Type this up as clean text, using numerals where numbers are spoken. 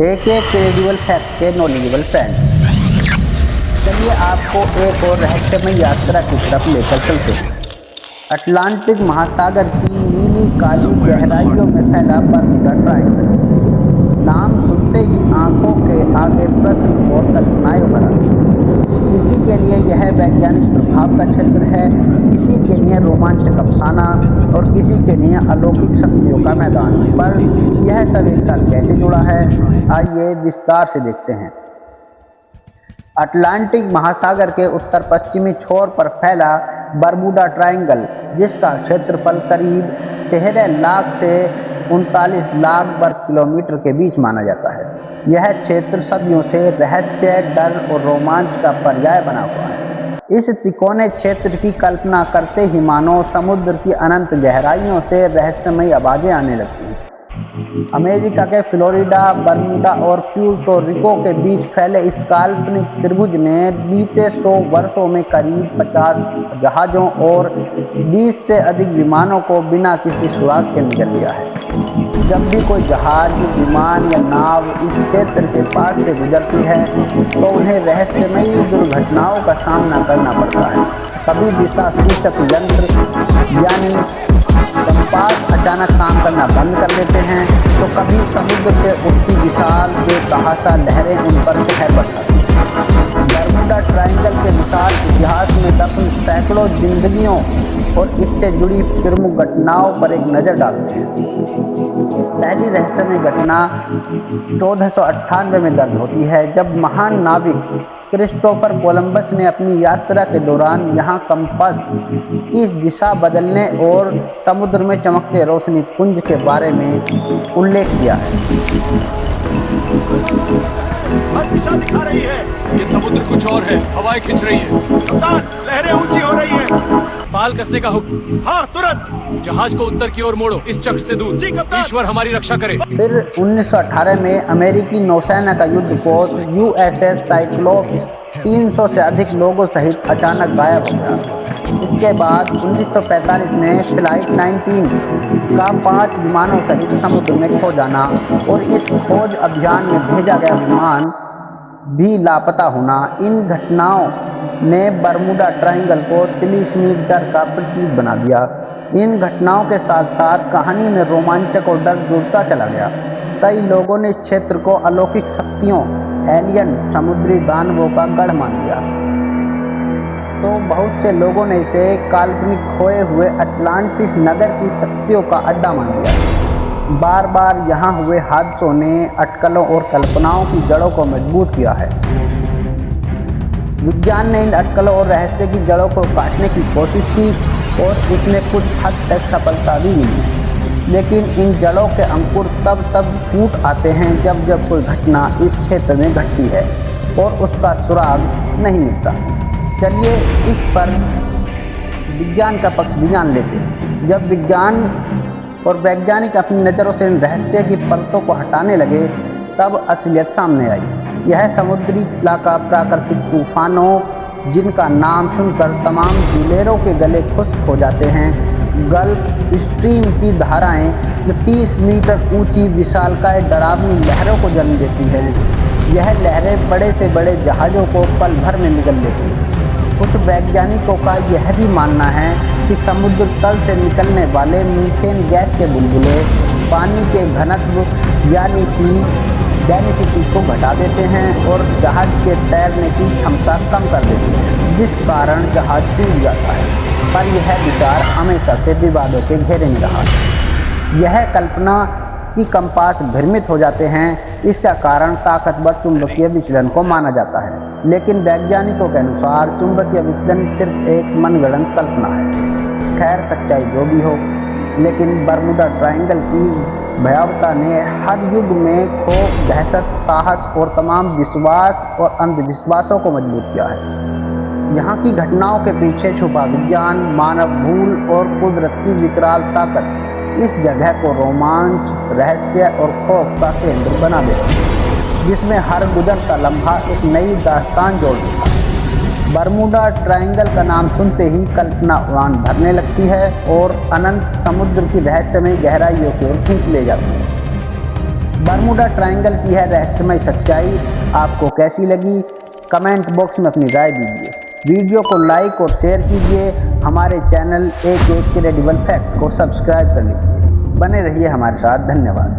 एक credible fact के knowledgeable friends, चलिए आपको एक और रहस्यमय यात्रा की तरफ लेकर चलते हैं। अटलांटिक महासागर की नीली काली गहराइयों में फैला बर्मुडा ट्रायंगल। नाम सुनते ही आंखों के आगे प्रश्न और कल्पनाएं उभर आती हैं। किसी के लिए यह वैज्ञानिक प्रभाव का क्षेत्र है, किसी के लिए रोमांचक अफसाना और किसी के लिए अलौकिक शक्तियों का मैदान। पर यह सब एक साथ कैसे जुड़ा है, आइए विस्तार से देखते हैं। अटलांटिक महासागर के उत्तर पश्चिमी छोर पर फैला बर्मुडा ट्रायंगल, जिसका क्षेत्रफल करीब 13 लाख से 39 लाख वर्ग किलोमीटर के बीच माना जाता है। यह क्षेत्र सदियों से रहस्य, डर और रोमांच का पर्याय बना हुआ है। इस तिकोने क्षेत्र की कल्पना करते ही मानो समुद्र की अनंत गहराइयों से रहस्यमयी आवाजें आने लगती हैं। अमेरिका के फ्लोरिडा, बर्मुडा और प्यूर्टो रिको के बीच फैले इस काल्पनिक त्रिभुज ने बीते 100 वर्षों में करीब 50 जहाज़ों और 20 से अधिक विमानों को बिना किसी सुराग के निगल लिया है। जब भी कोई जहाज, विमान या नाव इस क्षेत्र के पास से गुजरती है तो उन्हें रहस्यमयी दुर्घटनाओं का सामना करना पड़ता है। कभी दिशा सूचक यंत्र यानी कंपास अचानक काम करना बंद कर देते हैं, तो कभी समुद्र से उठती विशाल बेतहाशा लहरें उन पर कहर बरसाती हैं। बर्मुडा ट्रायंगल के विशाल इतिहास में दफन सैकड़ों जिंदगियों और इससे जुड़ी प्रमुख घटनाओं पर एक नज़र डालते हैं। पहली रहस्यमय घटना 1498 में दर्ज होती है, जब महान नाविक क्रिस्टोफर कोलंबस ने अपनी यात्रा के दौरान यहाँ कंपास की दिशा बदलने और समुद्र में चमकते रोशनी पुंज के बारे में उल्लेख किया है। हर दिशा दिखा रही है। ये समुद्र कुछ और है, हवाएं खिंच रही है। कप्तान, लहरें ऊंची हो रही हैं। पाल कसने का हुक्म। हाँ, तुरंत। जहाज को उत्तर की ओर मोड़ो, इस चक्र से दूर। जी कप्तान। ईश्वर हमारी रक्षा करे। फिर 1918 में अमेरिकी नौसेना का युद्धपोत USS साइक्लोप्स 300 से अधिक लोगों सहित अचानक गायब हो गया। इसके बाद 1945 में फ्लाइट 19 का 5 विमानों सहित समुद्र में खो जाना और इस खोज अभियान में भेजा गया विमान भी लापता होना, इन घटनाओं ने बर्मुडा ट्रायंगल को तिलिस्मी डर का प्रतीक बना दिया। इन घटनाओं के साथ साथ कहानी में रोमांचक और डर जुड़ता चला गया। कई लोगों ने इस क्षेत्र को अलौकिक शक्तियों, एलियन, समुद्री दानवों का गढ़ मान लिया, तो बहुत से लोगों ने इसे काल्पनिक खोए हुए अटलांटिस नगर की शक्तियों का अड्डा मान लिया। बार बार यहाँ हुए हादसों ने अटकलों और कल्पनाओं की जड़ों को मजबूत किया है। विज्ञान ने इन अटकलों और रहस्य की जड़ों को काटने की कोशिश की और इसमें कुछ हद तक सफलता भी मिली। लेकिन इन जड़ों के अंकुर तब फूट आते हैं जब कोई घटना इस क्षेत्र में घटती है और उसका सुराग नहीं मिलता। चलिए इस पर विज्ञान का पक्ष भी जान लेते हैं। जब विज्ञान और वैज्ञानिक अपनी नज़रों से इन रहस्य की परतों को हटाने लगे, तब असलियत सामने आई। यह समुद्री इलाका प्राकृतिक तूफानों, जिनका नाम सुनकर तमाम दिलेरों के गले खुश्क हो जाते हैं, गल्फ स्ट्रीम की धाराएं जो 30 मीटर ऊंची विशालकाय डरावनी लहरों को जन्म देती हैं। यह लहरें बड़े से बड़े जहाज़ों को पल भर में निगल लेती हैं। कुछ वैज्ञानिकों का यह भी मानना है कि समुद्र तल से निकलने वाले मीथेन गैस के बुलबुले पानी के घनत्व यानी कि डेंसिटी को घटा देते हैं और जहाज के तैरने की क्षमता कम कर देते हैं, जिस कारण जहाज डूब जाता है। पर यह विचार हमेशा से विवादों के घेरे में रहा है। यह कल्पना कि कंपास भ्रमित हो जाते हैं, इसका कारण ताकतवर चुंबकीय विचलन को माना जाता है। लेकिन वैज्ञानिकों के अनुसार चुंबकीय विचलन सिर्फ एक मनगढ़ंत कल्पना है। खैर, सच्चाई जो भी हो, लेकिन बर्मुडा ट्रायंगल की भयावहता ने हर युग में खौफ, दहशत, साहस और तमाम विश्वास और अंधविश्वासों को मजबूत किया है। यहाँ की घटनाओं के पीछे छुपा विज्ञान, मानव भूल और कुदरत की विकराल ताकत इस जगह को रोमांच, रहस्य और खौफ का केंद्र बना देता है, जिसमें हर गुजरता लम्हा एक नई दास्तान जोड़ देता है। बर्मुडा ट्रायंगल का नाम सुनते ही कल्पना उड़ान भरने लगती है और अनंत समुद्र की रहस्यमय गहराइयों की ओर खींच ले जाती है। बरमुडा ट्रायंगल की है रहस्यमय सच्चाई आपको कैसी लगी? कमेंट बॉक्स में अपनी राय दीजिए। वीडियो को लाइक और शेयर कीजिए। हमारे चैनल एक क्रेडिबल फैक्ट को सब्सक्राइब कर लीजिए। बने रहिए हमारे साथ। धन्यवाद।